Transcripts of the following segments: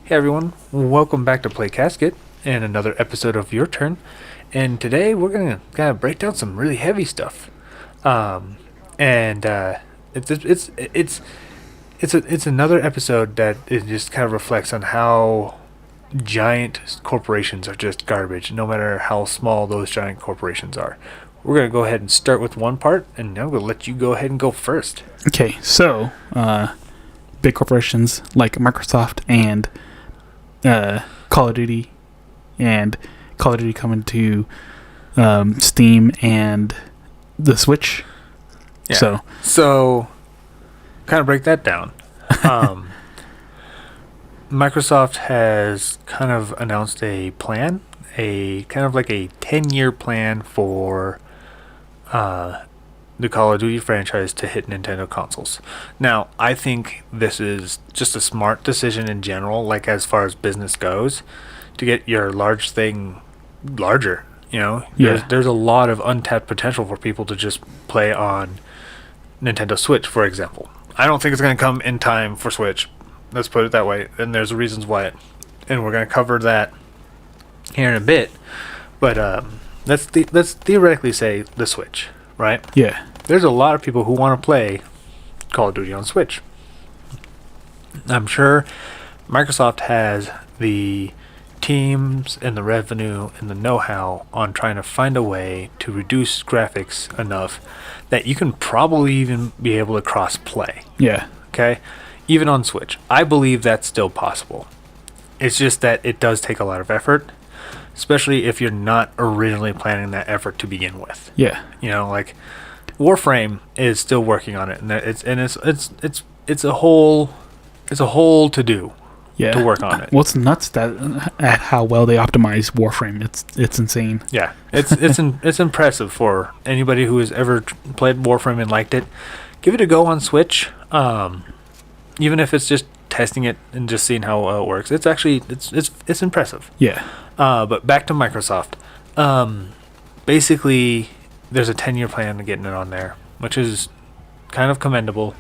Hey everyone, welcome back to Play Casket and another episode of Your Turn. And today we're gonna kind of break down some really heavy stuff. And it's another episode that it just kind of reflects on how giant corporations are just garbage, no matter how small those giant corporations are. We're gonna go ahead and start with one part, and I'm gonna let you go ahead and go first. Okay, so big corporations like Microsoft and Call of Duty, and Call of Duty coming to Steam and the Switch. Yeah. So kind of break that down. Microsoft has kind of announced a plan, a kind of like a 10-year plan for the Call of Duty franchise to hit Nintendo consoles. Now, I think this is just a smart decision in general, like as far as business goes, to get your large thing larger. You know, there's a lot of untapped potential for people to just play on Nintendo Switch, for example. I don't think it's going to come in time for Switch. Let's put it that way. And there's reasons why. And we're going to cover that here in a bit. But let's theoretically say the Switch, right? Yeah. There's a lot of people who want to play Call of Duty on Switch. I'm sure Microsoft has the teams and the revenue and the know-how on trying to find a way to reduce graphics enough that you can probably even be able to cross-play. Yeah. Okay? Even on Switch. I believe that's still possible. It's just that it does take a lot of effort, especially if you're not originally planning that effort to begin with. Yeah. You know, like Warframe is still working on it, and it's a whole to do. Yeah. To work on it. What's nuts that at how well they optimize Warframe. It's insane. Yeah, it's impressive for anybody who has ever played Warframe and liked it. Give it a go on Switch. Even if it's just testing it and just seeing how it works, it's actually it's impressive. Yeah. But back to Microsoft. Basically, there's a 10-year plan to getting it on there, which is kind of commendable.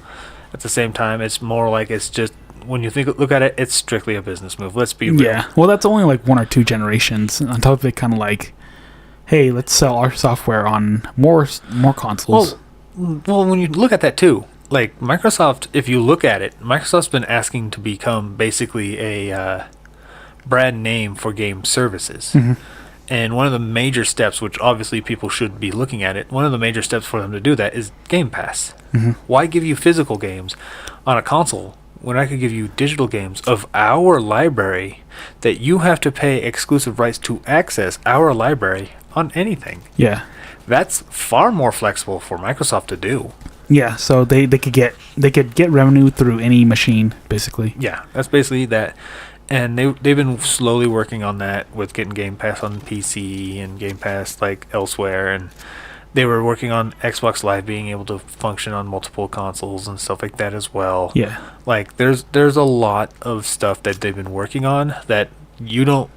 At the same time, it's more like it's just, when you look at it, it's strictly a business move. Let's be real. Yeah. Well, that's only like one or two generations. On top of it, kind of like, hey, let's sell our software on more consoles. Well, when you look at that too, like Microsoft, if you look at it, Microsoft's been asking to become basically a brand name for game services. Mm-hmm. And one of the major steps, which obviously people should be looking at it, one of the major steps for them to do that is Game Pass. Mm-hmm. Why give you physical games on a console when I could give you digital games of our library that you have to pay exclusive rights to access our library on anything? Yeah. That's far more flexible for Microsoft to do. Yeah, so they could get revenue through any machine, basically. Yeah, that's basically that. And they've been slowly working on that with getting Game Pass on PC and Game Pass like elsewhere, and they were working on Xbox Live being able to function on multiple consoles and stuff like that as well. Yeah. Like there's a lot of stuff that they've been working on that you don't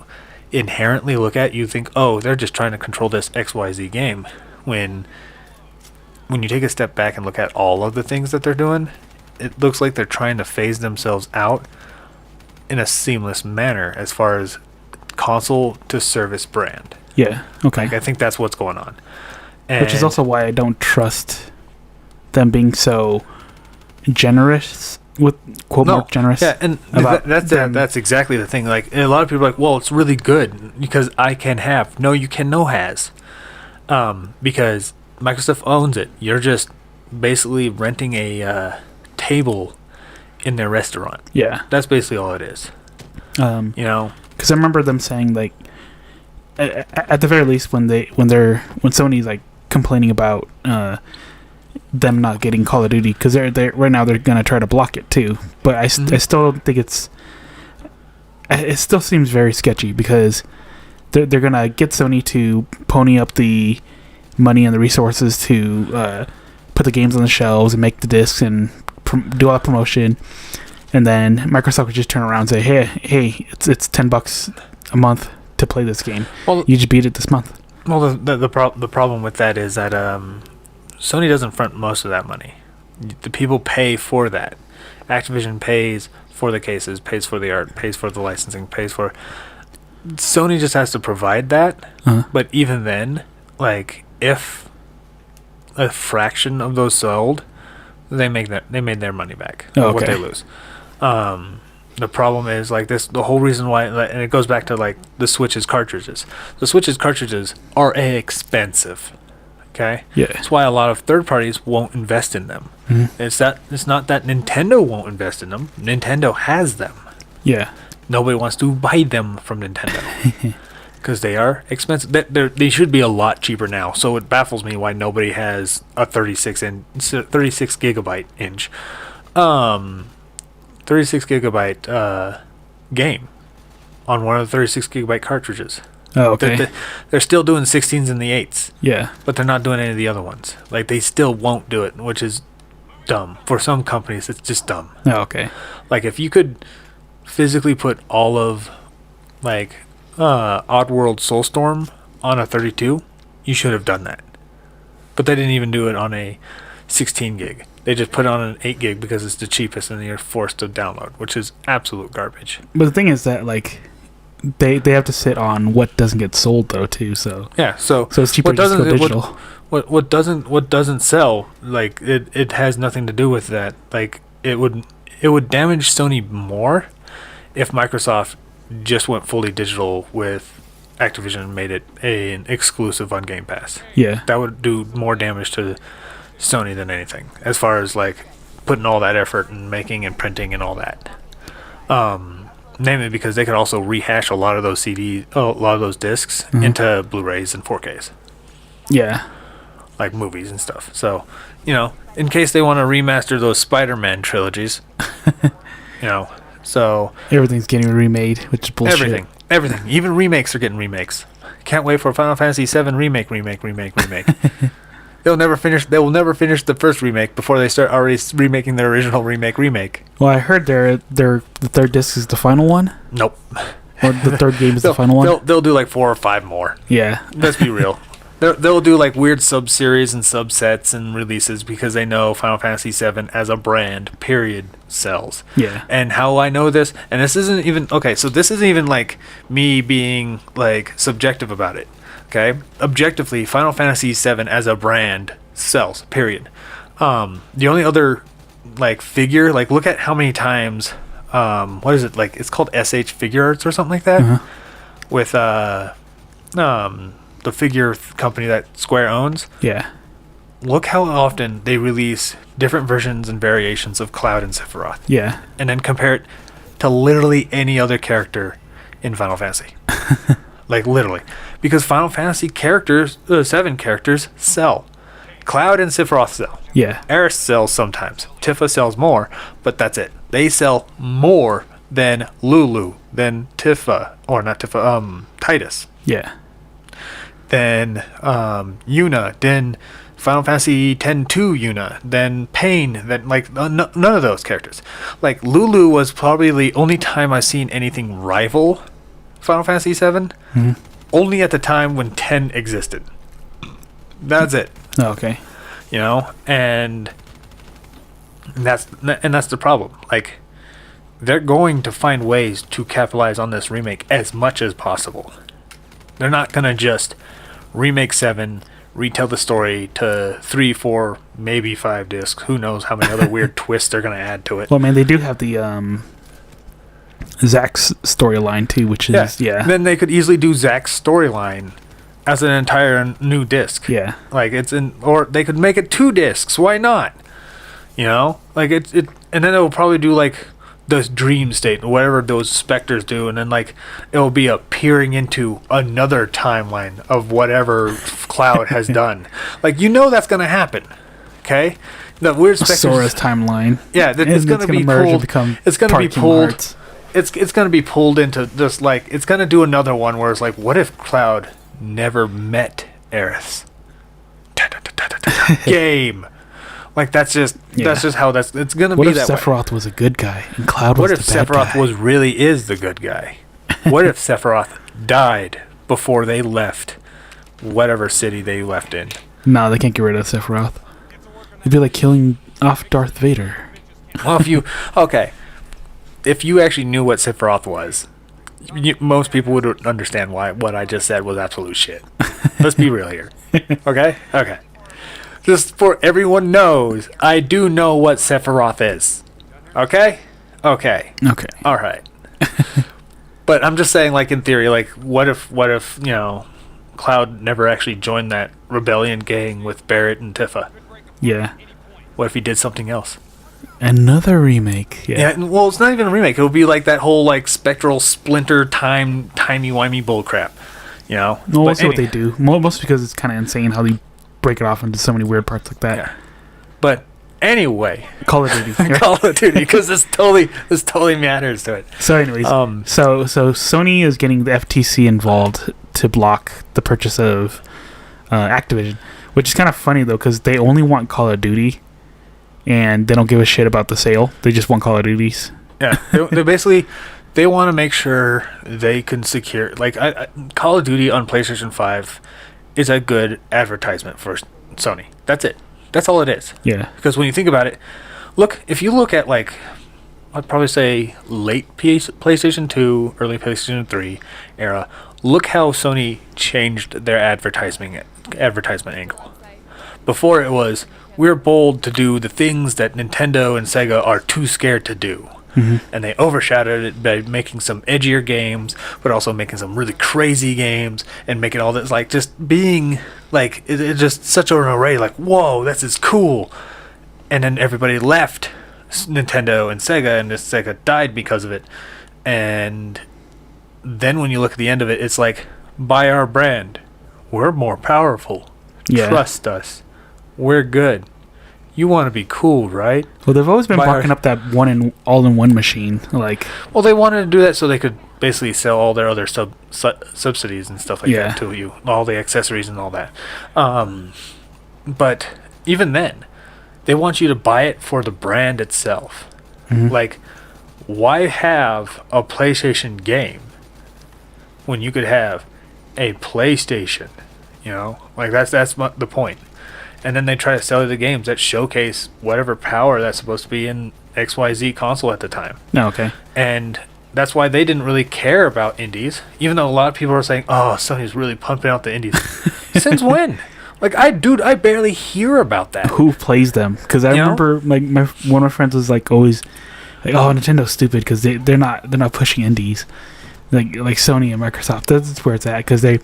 inherently look at. You think, oh, they're just trying to control this XYZ game. When you take a step back and look at all of the things that they're doing, it looks like they're trying to phase themselves out in a seamless manner as far as console to service brand. Yeah. Okay. Like, I think that's what's going on. Which is also why I don't trust them being so generous with more generous. Yeah, and that's exactly the thing. Like, a lot of people are like, well, it's really good because I can have. No, you can no has. Because Microsoft owns it. You're just basically renting a table in their restaurant. Yeah. That's basically all it is. You know? Because I remember them saying, like, at the very least, when Sony's like complaining about them not getting Call of Duty, because they're right now they're gonna try to block it too. But I still don't think it still seems very sketchy, because they're gonna get Sony to pony up the money and the resources to put the games on the shelves and make the discs and do all that promotion, and then Microsoft would just turn around and say, hey, it's $10 a month to play this game. Well, you just beat it this month. Well, the problem with that is that Sony doesn't front most of that money. The people pay for that. Activision pays for the cases, pays for the art, pays for the licensing, pays for. Sony just has to provide that. But even then, like if a fraction of those sold, they made their money back. What they lose. The problem is like this. The whole reason why, and it goes back to like the Switch's cartridges. The Switch's cartridges are expensive. Okay. Yeah. That's why a lot of third parties won't invest in them. It's not that Nintendo won't invest in them. Nintendo has them. Yeah. Nobody wants to buy them from Nintendo because they are expensive. They should be a lot cheaper now. So it baffles me why nobody has a 36 gigabyte inch. 36 gigabyte game on one of the 36 gigabyte cartridges. Oh, okay. They're still doing 16s and the 8s. Yeah. But they're not doing any of the other ones. Like, they still won't do it, which is dumb. For some companies, it's just dumb. Oh, okay. Like, if you could physically put all of, like, Oddworld Soulstorm on a 32, you should have done that. But they didn't even do it on a 16 gig. They just put it on an 8 gig because it's the cheapest and you're forced to download, which is absolute garbage. But the thing is that, like, they have to sit on what doesn't get sold, though, too, so... Yeah, so it's cheaper to just go digital. What doesn't sell, like, it has nothing to do with that. Like, it would damage Sony more if Microsoft just went fully digital with Activision and made it an exclusive on Game Pass. Yeah. That would do more damage to Sony than anything, as far as like putting all that effort and making and printing and all that. Namely because they could also rehash a lot of those discs into Blu-rays and 4Ks. Yeah. Like movies and stuff. So, in case they want to remaster those Spider-Man trilogies, so everything's getting remade, which is bullshit. Everything. Even remakes are getting remakes. Can't wait for Final Fantasy VII remake. They will never finish the first remake before they start already remaking their original remake. Well, I heard the third disc is the final one. Nope. Or the third game is the final one. They'll do like 4 or 5 more. Yeah. Let's be real. They'll do like weird sub-series and subsets and releases because they know Final Fantasy VII as a brand, period, sells. Yeah. And how I know this, and this isn't even, okay, so this isn't even like me being like subjective about it. Okay? Objectively, Final Fantasy VII as a brand sells, period. The only other like figure, like look at how many times, what is it, like it's called SH Figure Arts or something like that? With the figure company that Square owns. Yeah. Look how often they release different versions and variations of Cloud and Sephiroth. Yeah. And then compare it to literally any other character in Final Fantasy. Like literally. Because Final Fantasy characters, 7 characters sell. Cloud and Sephiroth sell. Yeah. Aerith sells sometimes. Tifa sells more, but that's it. They sell more than Lulu, than Tifa, or not Tifa, Titus. Yeah. Then Yuna, then Final Fantasy X-2 Yuna, then Pain, then like none of those characters. Like Lulu was probably the only time I've seen anything rival Final Fantasy VII. Only at the time when 10 existed. That's it. Oh, okay. And that's the problem. Like they're going to find ways to capitalize on this remake as much as possible. They're not gonna just remake 7, retell the story to 3, 4, maybe 5 discs. Who knows how many other weird twists they're gonna add to it. Well, man, they do have the Zack's storyline too, which is Then they could easily do Zack's storyline as an entire new disc. Yeah. Like or they could make it 2 discs. Why not? Like it, and then it will probably do like the dream state, whatever those specters do, and then like it will be appearing into another timeline of whatever Cloud has done. Like that's gonna happen. Okay, the weird specters. Sora's timeline. Yeah, it's gonna be pulled. It's gonna be pulled. Hearts. It's gonna be pulled into just like it's gonna do another one where it's like, what if Cloud never met Aerith? Game. Like that's just how it's gonna be that way. What if Sephiroth was a good guy and Cloud was the bad guy? What if Sephiroth really is the good guy? What if Sephiroth died before they left whatever city they left in? No, they can't get rid of Sephiroth. It'd be like killing off Darth Vader. Well, if you actually knew what Sephiroth was, most people would understand why what I just said was absolute shit. Let's be real here. Okay? Okay. Just for everyone knows, I do know what Sephiroth is. Okay? Okay. Okay. All right. But I'm just saying, like, in theory, like, what if, Cloud never actually joined that rebellion gang with Barrett and Tifa? Yeah. What if he did something else? Another remake. Yeah. Well, it's not even a remake. It would be like that whole, like, spectral splinter timey-wimey bullcrap. Well, we'll see what they do. Mostly because it's kind of insane how they break it off into so many weird parts like that. Yeah. But anyway, Call of Duty. Call of Duty, because this totally matters to it. So, anyways, so Sony is getting the FTC involved to block the purchase of Activision, which is kind of funny though, because they only want Call of Duty, and they don't give a shit about the sale. They just want Call of Duties. Yeah, they basically they want to make sure they can secure, like, Call of Duty on PlayStation 5 is a good advertisement for Sony. That's it. That's all it is. Yeah. Because when you think about it, if you look at, like, I'd probably say late PlayStation 2, early PlayStation 3 era, look how Sony changed their advertisement angle. Before it was, we're bold to do the things that Nintendo and Sega are too scared to do. Mm-hmm. And they overshadowed it by making some edgier games, but also making some really crazy games, and making all this, like, just being, like, it's just such an array, like, whoa, this is cool. And then everybody left Nintendo and Sega, and Sega died because of it. And then when you look at the end of it, it's like, buy our brand. We're more powerful. Yeah. Trust us. We're good. You want to be cool, right? Well, they've always been barking up that all-in-one machine. Like, well, they wanted to do that so they could basically sell all their other subsidies and stuff like that to you, all the accessories and all that. But even then, they want you to buy it for the brand itself. Mm-hmm. Like, why have a PlayStation game when you could have a PlayStation? Like, that's the point. And then they try to sell you the games that showcase whatever power that's supposed to be in XYZ console at the time. No, okay. And that's why they didn't really care about indies, even though a lot of people are saying, oh, Sony's really pumping out the indies. Since when? Like, I barely hear about that. Who plays them? Because I remember, like, one of my friends was, like, always like, oh, Nintendo's stupid because they're not pushing indies. Like Sony and Microsoft. That's where it's at, because they're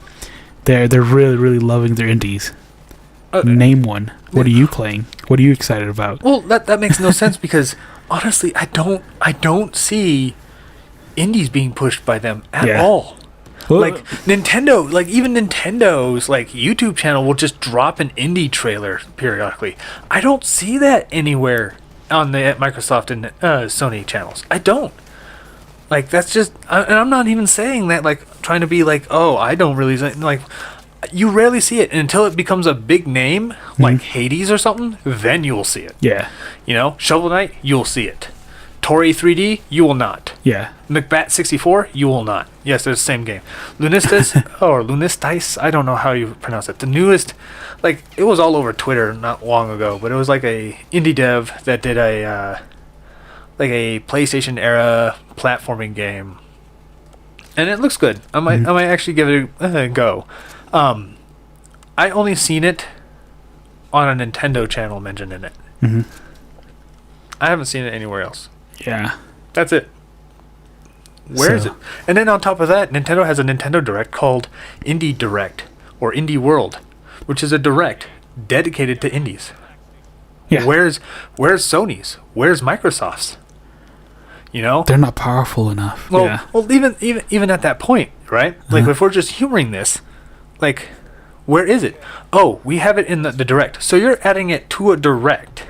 really, really loving their indies. Name one. What are you playing? What are you excited about? Well, that makes no sense, because honestly, I don't see indies being pushed by them at all. Well, like Nintendo, like even Nintendo's like YouTube channel will just drop an indie trailer periodically. I don't see that anywhere on the Microsoft and Sony channels. I don't. Like, that's just, and I'm not even saying that like trying to be like, oh, I don't really like. You rarely see it, and until it becomes a big name, like Hades or something, then you will see it. Yeah. Shovel Knight, you'll see it. Tori 3D, you will not. Yeah. McBat 64, you will not. Yes, they're the same game. Lunistis, or Lunistis, I don't know how you pronounce it. The newest, like, it was all over Twitter not long ago, but it was like a indie dev that did a PlayStation era platforming game. And it looks good. I might actually give it a go. I only seen it on a Nintendo channel mentioned in it. Mm-hmm. I haven't seen it anywhere else. Yeah. That's it. Where is it? And then on top of that, Nintendo has a Nintendo Direct called Indie Direct, or Indie World, which is a direct dedicated to indies. Yeah. Where's Sony's? Where's Microsoft's? They're not powerful enough. Well, even at that point, right? Like, if we're just humoring this, like, where is it? Oh, we have it in the Direct. So you're adding it to a Direct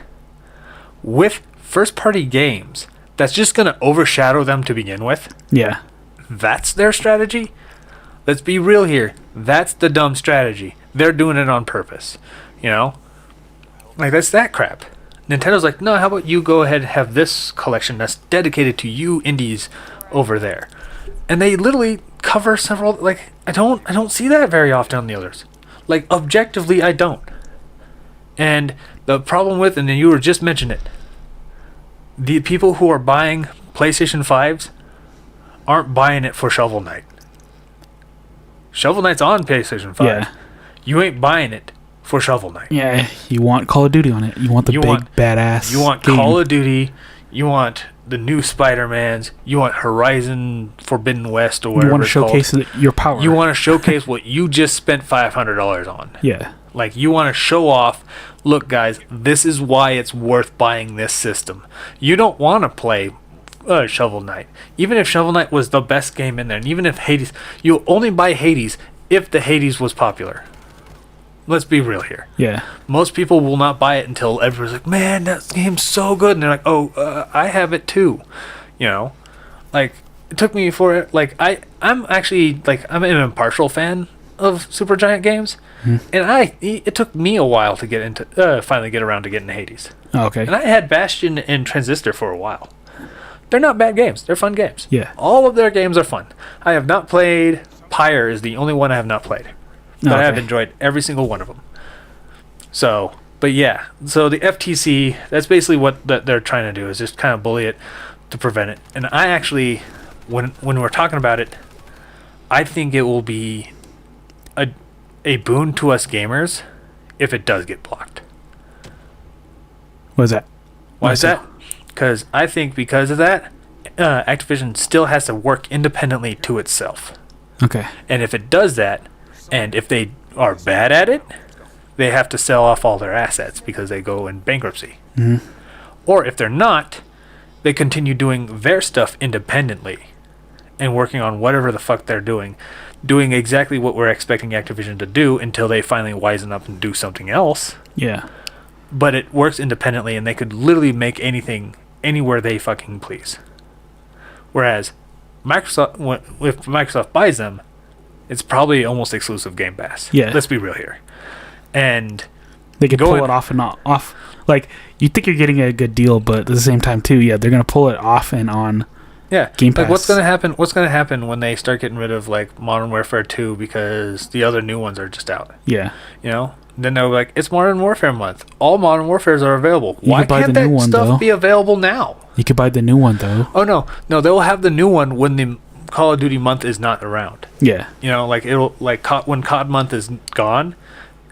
with first-party games that's just going to overshadow them to begin with? Yeah. That's their strategy? Let's be real here. That's the dumb strategy. They're doing it on purpose. Like, that's that crap. Nintendo's like, no, how about you go ahead and have this collection that's dedicated to you indies over there. And they literally cover several, like, I don't see that very often on the others. Like, objectively, I don't. And the problem with, and then you were just mentioning it, the people who are buying PlayStation 5s aren't buying it for Shovel Knight. Shovel Knight's on PlayStation 5. Yeah. You ain't buying it for Shovel Knight. Yeah, you want Call of Duty on it. You want the badass. You want game. Call of Duty. You want the new Spider-Mans. You want Horizon Forbidden West or whatever. You want to showcase your power. You want to showcase what you just spent $500 on. Yeah. Like, you want to show off, look, guys, this is why it's worth buying this system. You don't want to play Shovel Knight. Even if Shovel Knight was the best game in there, and even if Hades... You'll only buy Hades if the Hades was popular. Let's be real here. Yeah. Most people will not buy it until everyone's like, man, that game's so good. And they're like, oh, I have it too. You know? Like, it took me for... Like, I'm actually... Like, I'm an impartial fan of Supergiant games. And it took me a while to get into... finally get around to getting Hades. Oh, okay. And I had Bastion and Transistor for a while. They're not bad games. They're fun games. Yeah. All of their games are fun. I have not played... Pyre is the only one I have not played. But I have enjoyed every single one of them. So, but yeah. So the FTC, that's basically what they're trying to do, is just kind of bully it to prevent it. And I actually, when we're talking about it, I think it will be a boon to us gamers if it does get blocked. What is that? Why is that? Because I think because of that, Activision still has to work independently to itself. Okay. And if it does that, and if they are bad at it, they have to sell off all their assets because they go in bankruptcy. Mm-hmm. Or if they're not, they continue doing their stuff independently and working on whatever the fuck they're doing exactly what we're expecting Activision to do until they finally wisen up and do something else. Yeah. But it works independently, and they could literally make anything anywhere they fucking please. Whereas Microsoft, if Microsoft buys them, it's probably almost exclusive Game Pass. Yeah. Let's be real here. And they could pull it off and not off. Like, you think you're getting a good deal, but at the same time, too, yeah, they're going to pull it off and on Game Pass. Like, what's going to happen? What's going to happen when they start getting rid of, like, Modern Warfare 2 because the other new ones are just out? Yeah. You know? Then they're like, it's Modern Warfare month. All Modern Warfares are available. Why can't that stuff be available now? You could buy the new one, though. Oh, no. No, they'll have the new one when the Call of Duty month is not around. Yeah. You know, like, it'll, like, when COD month is gone,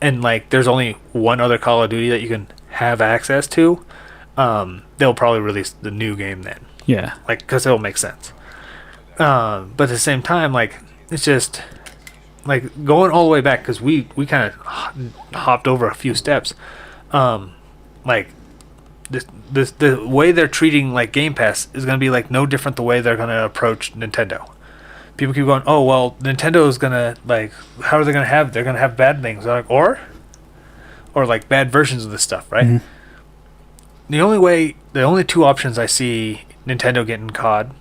and, like, there's only one other Call of Duty that you can have access to, they'll probably release the new game then. Yeah. Like, because it'll make sense. But at the same time, like, it's just, like, going all the way back, because we kind of hopped over a few steps. Like, the way they're treating, like, Game Pass is going to be, like, no different the way they're going to approach Nintendo. People keep going, oh, well, Nintendo is going to, like, how are they going to have, they're going to have bad things. They're like, or like, bad versions of this stuff, right? Mm-hmm. The only two options I see Nintendo getting COD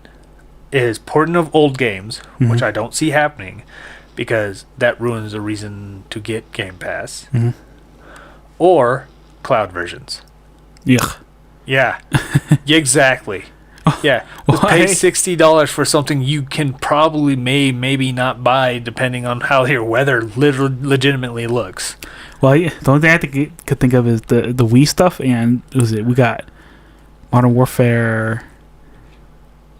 is porting of old games, which I don't see happening, because that ruins a reason to get Game Pass, or cloud versions. Yuck. Yeah, exactly. Yeah, just pay $60 for something you can probably maybe not buy, depending on how your weather legitimately looks. Well, yeah, the only thing I could think of is the Wii stuff, and we got Modern Warfare.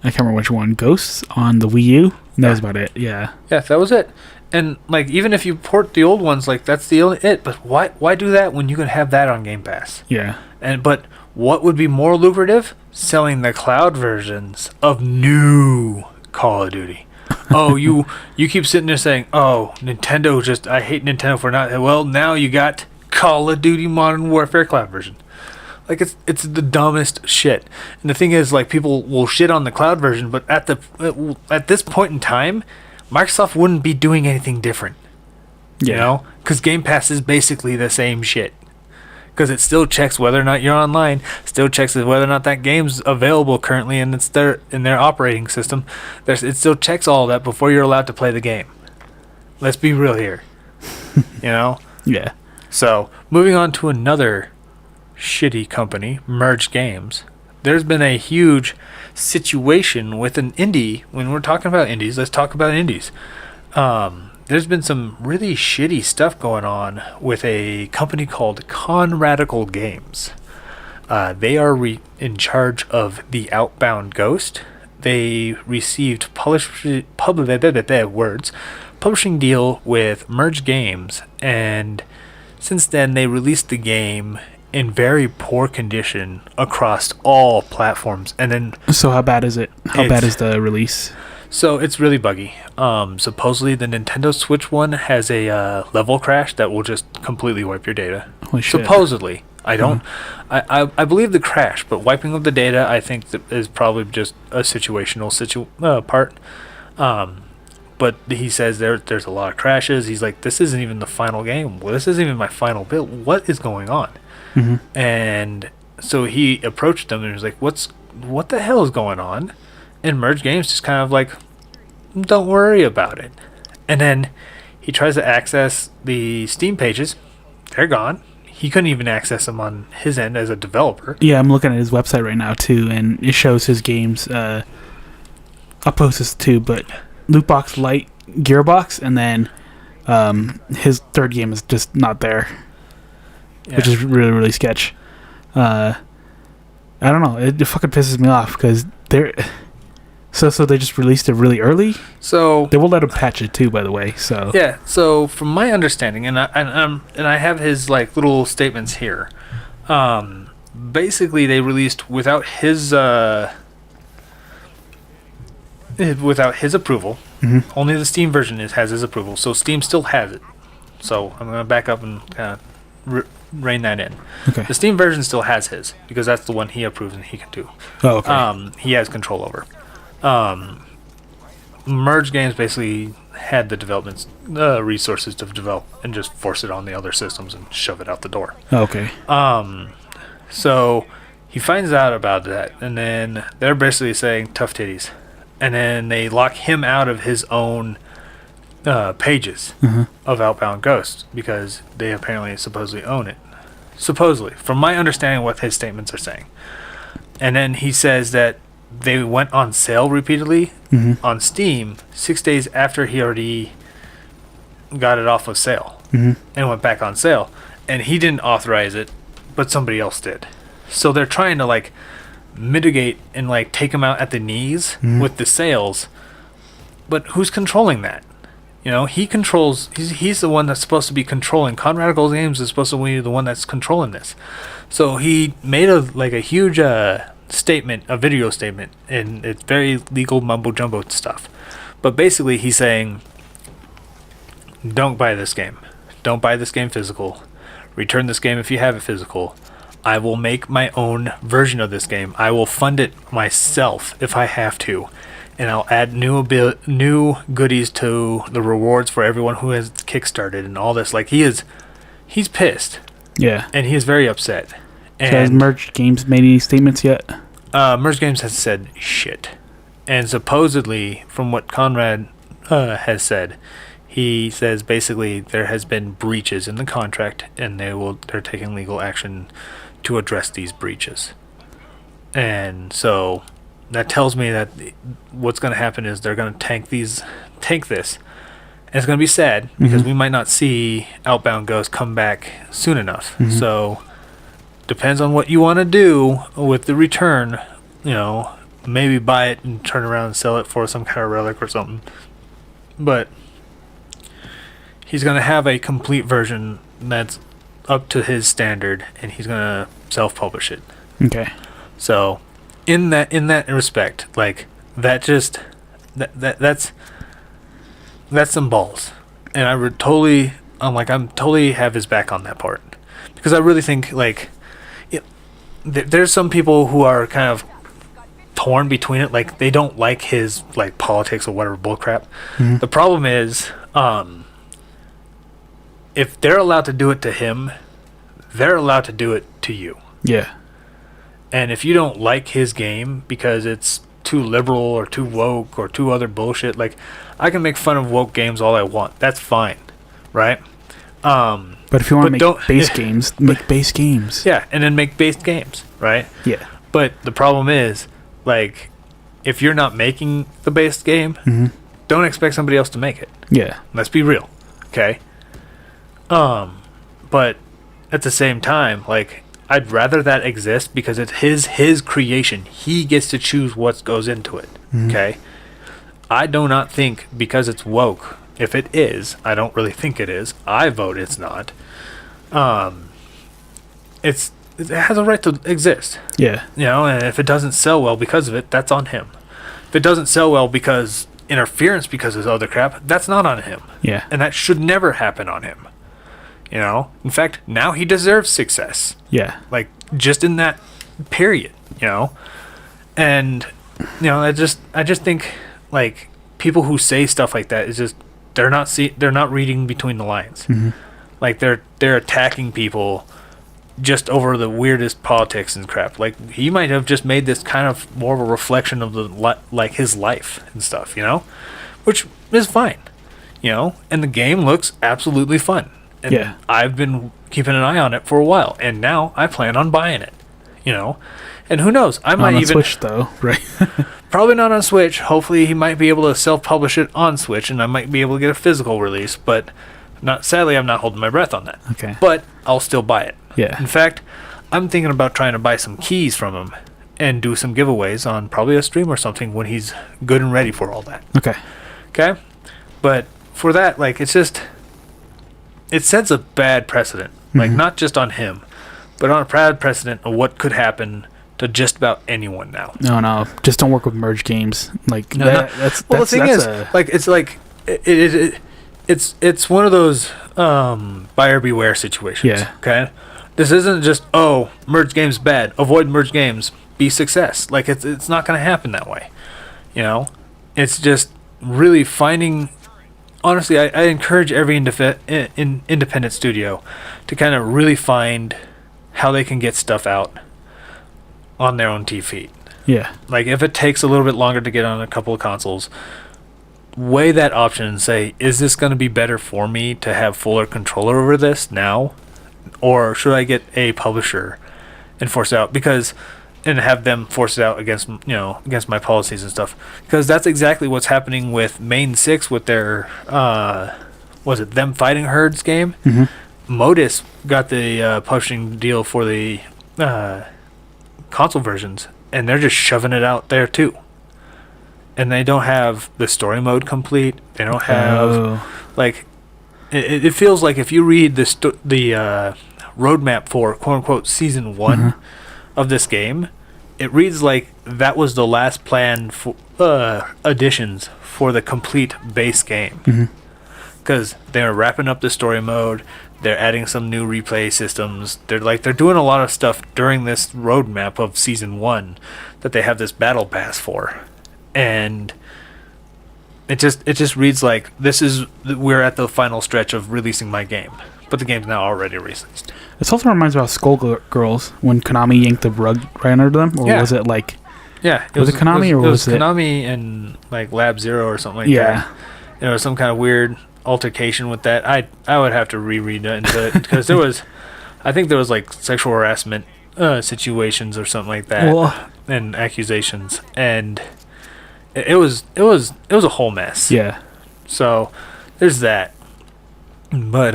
I can't remember which one. Ghosts on the Wii U. And that was about it. Yeah. Yeah, that was it. And, like, even if you port the old ones, like, that's the only it. But why do that when you can have that on Game Pass? Yeah. But what would be more lucrative? Selling the cloud versions of new Call of Duty. Oh, you keep sitting there saying, oh, Nintendo I hate Nintendo for not... Well, now you got Call of Duty Modern Warfare cloud version. Like, it's the dumbest shit. And the thing is, like, people will shit on the cloud version, but at this point in time, Microsoft wouldn't be doing anything different. Yeah. You know? Because Game Pass is basically the same shit. Because it still checks whether or not you're online, still checks whether or not that game's available currently and it's in their operating system. It still checks all that before you're allowed to play the game. Let's be real here. You know? Yeah. So, moving on to another shitty company, Merge Games. There's been a huge situation with an indie. When we're talking about indies, let's talk about indies. There's been some really shitty stuff going on with a company called Conradical Games. They are in charge of the Outbound Ghost. They received publishing deal with Merge Games, and since then they released the game in very poor condition across all platforms. And then, So how bad is it? How bad is the release? so it's really buggy. Supposedly the Nintendo Switch one has a level crash that will just completely wipe your data. Holy shit. Supposedly. I don't. I believe the crash, but wiping of the data, I think that is probably just a situational part. But he says there's a lot of crashes. He's like, this isn't even the final game. Well, this isn't even my final build. What is going on? Mm-hmm. And so he approached them and was like, what the hell is going on? And Merge Games just kind of like, don't worry about it. And then he tries to access the Steam pages. They're gone. He couldn't even access them on his end as a developer. Yeah, I'm looking at his website right now too, and it shows his games. I'll post this too, but Lootbox Light Gearbox, and then his third game is just not there, which is really, really sketch. I don't know. It fucking pisses me off because they're so they just released it really early. So they will let him patch it too, by the way. So yeah. So from my understanding, and I have his like little statements here. Basically, they released without his approval. Mm-hmm. Only the Steam version has his approval, so Steam still has it. So I'm gonna back up and kind of rein that in. Okay. The Steam version still has his because that's the one he approves and he can do. Oh, okay. He has control over. Merge Games basically had the development resources to develop and just force it on the other systems and shove it out the door. Oh, okay. So he finds out about that, and then they're basically saying tough titties, and then they lock him out of his own pages of Outbound Ghost because they apparently supposedly own it. Supposedly, from my understanding, what his statements are saying. And then he says that they went on sale repeatedly on Steam 6 days after he already got it off of sale and went back on sale. And he didn't authorize it, but somebody else did. So they're trying to like mitigate and like take him out at the knees with the sales. But who's controlling that? You know, he controls. He's the one that's supposed to be controlling. Conradical Games is supposed to be the one that's controlling this. So he made a huge statement, a video statement, and it's very legal mumbo jumbo stuff. But basically, he's saying, "Don't buy this game. Don't buy this game physical. Return this game if you have it physical. I will make my own version of this game. I will fund it myself if I have to." And I'll add new goodies to the rewards for everyone who has kickstarted and all this. Like he's pissed. Yeah. And he is very upset. And so has Merge Games made any statements yet? Merge Games has said shit. And supposedly, from what Conrad has said, he says basically there has been breaches in the contract, and they're taking legal action to address these breaches. And so that tells me that what's going to happen is they're going to tank this. And it's going to be sad because we might not see Outbound Ghost come back soon enough. So depends on what you want to do with the return. You know, maybe buy it and turn around and sell it for some kind of relic or something. But he's going to have a complete version that's up to his standard, and he's going to self-publish it. Okay. So in that respect, like that's some balls, and I'm totally have his back on that part, because I really think like there's some people who are kind of torn between it, like they don't like his like politics or whatever bullcrap. The problem is, if they're allowed to do it to him, they're allowed to do it to you. Yeah. And if you don't like his game because it's too liberal or too woke or too other bullshit, like I can make fun of woke games all I want. That's fine, right? But if you want to make base games, make base games. Yeah, and then make base games, right? Yeah. But the problem is, like, if you're not making the base game, don't expect somebody else to make it. Yeah. Let's be real, okay? But at the same time, like, I'd rather that exist because it's his creation. He gets to choose what goes into it. Okay? I do not think because it's woke, if it is, I don't really think it is. I vote it's not. It has a right to exist. Yeah. And if it doesn't sell well because of it, that's on him. If it doesn't sell well because interference because of other crap, that's not on him. Yeah. And that should never happen on him. In fact, now he deserves success. Yeah. Like, just in that period, And, I just think, like, people who say stuff like that is just, they're not reading between the lines. Like, they're attacking people just over the weirdest politics and crap. Like, he might have just made this kind of more of a reflection of his life and stuff, which is fine, and the game looks absolutely fun. And I've been keeping an eye on it for a while, and now I plan on buying it, and who knows, I might on even Switch though, right? Probably not on Switch. Hopefully he might be able to self-publish it on Switch, and I might be able to get a physical release, but sadly I'm not holding my breath on that. Okay. But I'll still buy it. Yeah. In fact, I'm thinking about trying to buy some keys from him and do some giveaways on probably a stream or something when he's good and ready for all that. Okay? But for that, like, it's just, it sets a bad precedent. Like, not just on him, but on a bad precedent of what could happen to just about anyone now. No, just don't work with merge games. Like, the thing is, it's one of those buyer beware situations. Yeah. Okay. This isn't just merge games bad. Avoid merge games. Be success. Like, it's not going to happen that way. It's just really finding. Honestly, I encourage every independent studio to kind of really find how they can get stuff out on their own feet. Yeah. Like, if it takes a little bit longer to get on a couple of consoles, weigh that option and say, is this going to be better for me to have fuller control over this now? Or should I get a publisher and force it out? And have them force it out against my policies and stuff. Because that's exactly what's happening with Main 6 with their, was it Them Fighting Herds game? Modus got the publishing deal for the console versions, and they're just shoving it out there too. And they don't have the story mode complete. They don't have like it feels like if you read the roadmap for quote unquote season 1 of this game, it reads like that was the last plan for additions for the complete base game. Because they're wrapping up the story mode. They're adding some new replay systems. They're doing a lot of stuff during this roadmap of season 1 that they have this battle pass for, and it just reads like we're at the final stretch of releasing my game, but the game's now already released. This also reminds me about Skullgirls when Konami yanked the rug right under them, or was it like? Yeah, was it Konami or was it Konami and like Lab Zero or something like that? There was some kind of weird altercation with that. I would have to reread into it because I think there was like sexual harassment situations or something like that, and accusations, and it was a whole mess. Yeah. So there's that, but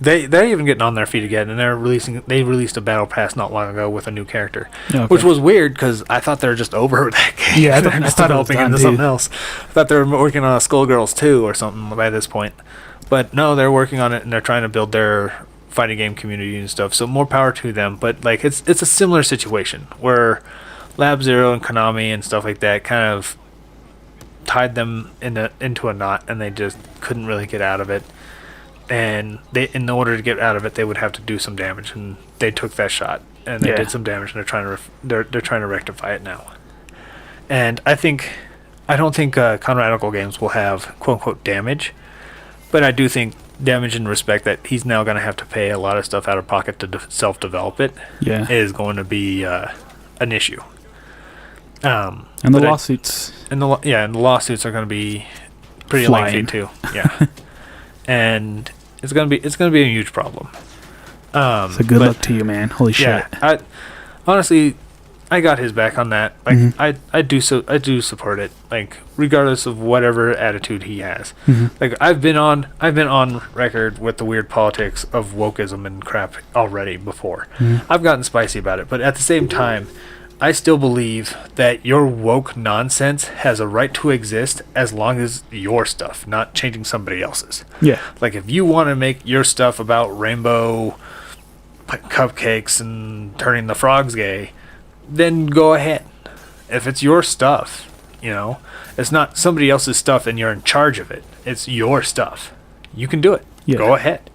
they're even getting on their feet again, and they released a battle pass not long ago with a new character, which was weird because I thought they were just over that game. Yeah, they're just developing into something else. I thought they were working on a Skullgirls 2 or something by this point, but no, they're working on it and they're trying to build their fighting game community and stuff. So more power to them. But like it's a similar situation where Lab Zero and Konami and stuff like that kind of tied them into a knot, and they just couldn't really get out of it. And in order to get out of it, they would have to do some damage, and they took that shot, and they did some damage, and they're trying to rectify it now. And I don't think Conradical Games will have quote unquote damage, but I do think damage in respect that he's now going to have to pay a lot of stuff out of pocket to self-develop it. Is going to be an issue. And the lawsuits. And the lawsuits are going to be pretty lengthy too. Yeah. And it's gonna be a huge problem. So good luck to you, man. Holy shit. Honestly, I got his back on that. Like I do support it. Like regardless of whatever attitude he has. Like I've been on record with the weird politics of wokeism and crap already before. I've gotten spicy about it, but at the same time, I still believe that your woke nonsense has a right to exist as long as your stuff, not changing somebody else's. Yeah. Like if you want to make your stuff about rainbow cupcakes and turning the frogs gay, then go ahead. If it's your stuff, it's not somebody else's stuff and you're in charge of it. It's your stuff. You can do it. Yeah. Go ahead.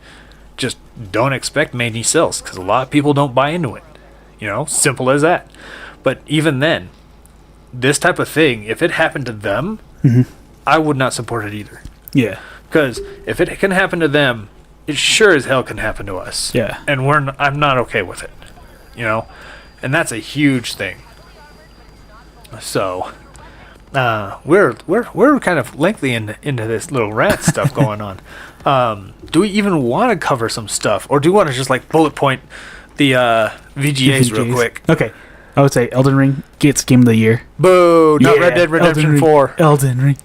Just don't expect many sales because a lot of people don't buy into it. Simple as that. But even then, this type of thing, if it happened to them, I would not support it either. Yeah. Because if it can happen to them, it sure as hell can happen to us. Yeah. And I'm not okay with it. And that's a huge thing. So, we're kind of lengthy into this little rant stuff going on. Do we even want to cover some stuff, or do we want to just like bullet point the VGAs real quick? Okay. I would say Elden Ring gets Game of the Year. Boo! Not Red Dead Redemption 4. Elden Ring.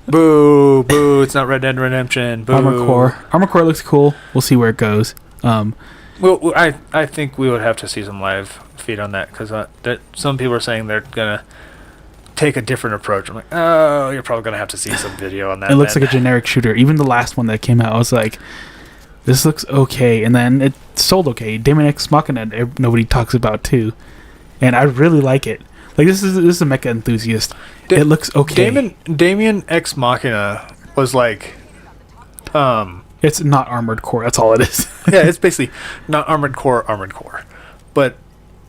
Boo! It's not Red Dead Redemption. Boo! Armored Core looks cool. We'll see where it goes. Well, I think we would have to see some live feed on that because some people are saying they're gonna take a different approach. I'm like, oh, you're probably gonna have to see some video on that. It looks like a generic shooter. Even the last one that came out, I was like, this looks okay, and then it sold okay. Daemon X Machina, nobody talks about too, and I really like it. Like this is a mecha enthusiast. It looks okay. Daemon X Machina was like, it's not Armored Core. That's all it is. Yeah, it's basically not Armored Core, but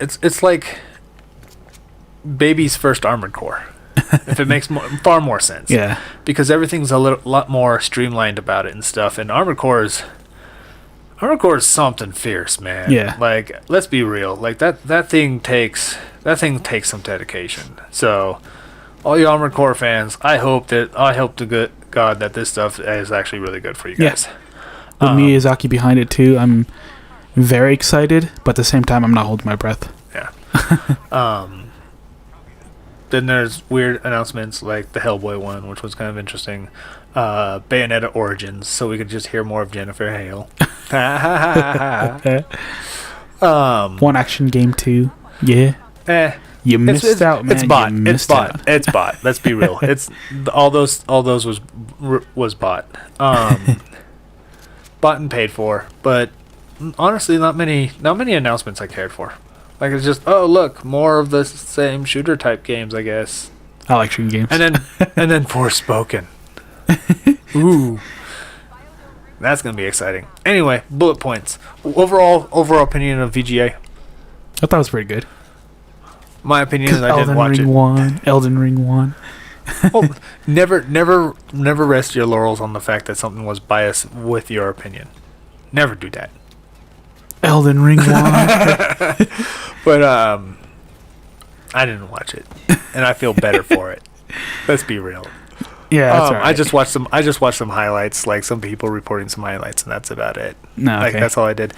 it's like baby's first Armored Core. If it makes far more sense. Yeah. Because everything's a lot more streamlined about it and stuff, and Armored Core is something fierce, man. Yeah. Like, let's be real. Like that thing takes some dedication. So, all you Armored Core fans, I hope to God that this stuff is actually really good for you guys. With Miyazaki behind it too, I'm very excited, but at the same time, I'm not holding my breath. Yeah. Then there's weird announcements like the Hellboy one, which was kind of interesting. Bayonetta Origins, so we could just hear more of Jennifer Hale. One action game too. Yeah. You missed out, man. It's bot. Let's be real. It's all those was bot. Bought and paid for, but honestly, not many announcements I cared for. Like it's just, oh look, more of the same shooter type games, I guess. I like shooting games. And then Forspoken. Ooh, that's gonna be exciting. Anyway, bullet points. Overall opinion of VGA. I thought it was pretty good. My opinion is I didn't watch it. Elden Ring 1. Well, never rest your laurels on the fact that something was biased with your opinion. Never do that. Elden Ring 1. But I didn't watch it, and I feel better for it. Let's be real. Yeah, that's all right. I just watched some highlights, like some people reporting some highlights, and that's about it. No, like okay. That's all I did.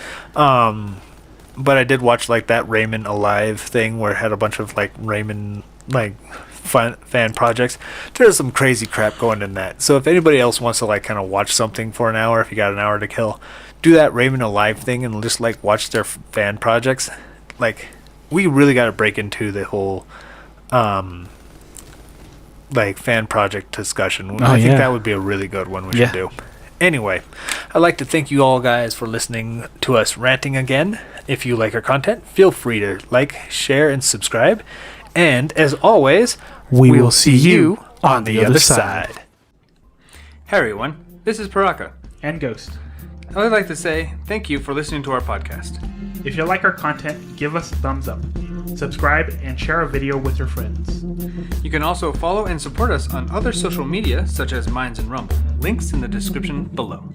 But I did watch like that Rayman Alive thing where it had a bunch of like Rayman like fan projects. There's some crazy crap going in that. So if anybody else wants to like kind of watch something for an hour, if you got an hour to kill, do that Rayman Alive thing and just like watch their fan projects. Like we really got to break into the whole like fan project discussion. I think that would be a really good one we should do. Anyway, I'd like to thank you all guys for listening to us ranting again. If you like our content, feel free to like, share, and subscribe. And as always, we will see you on the other side. Hey everyone, this is Paraka. And Ghost. I would like to say thank you for listening to our podcast. If you like our content, give us a thumbs up. Subscribe and share our video with your friends. You can also follow and support us on other social media such as Minds and Rumble. Links in the description below.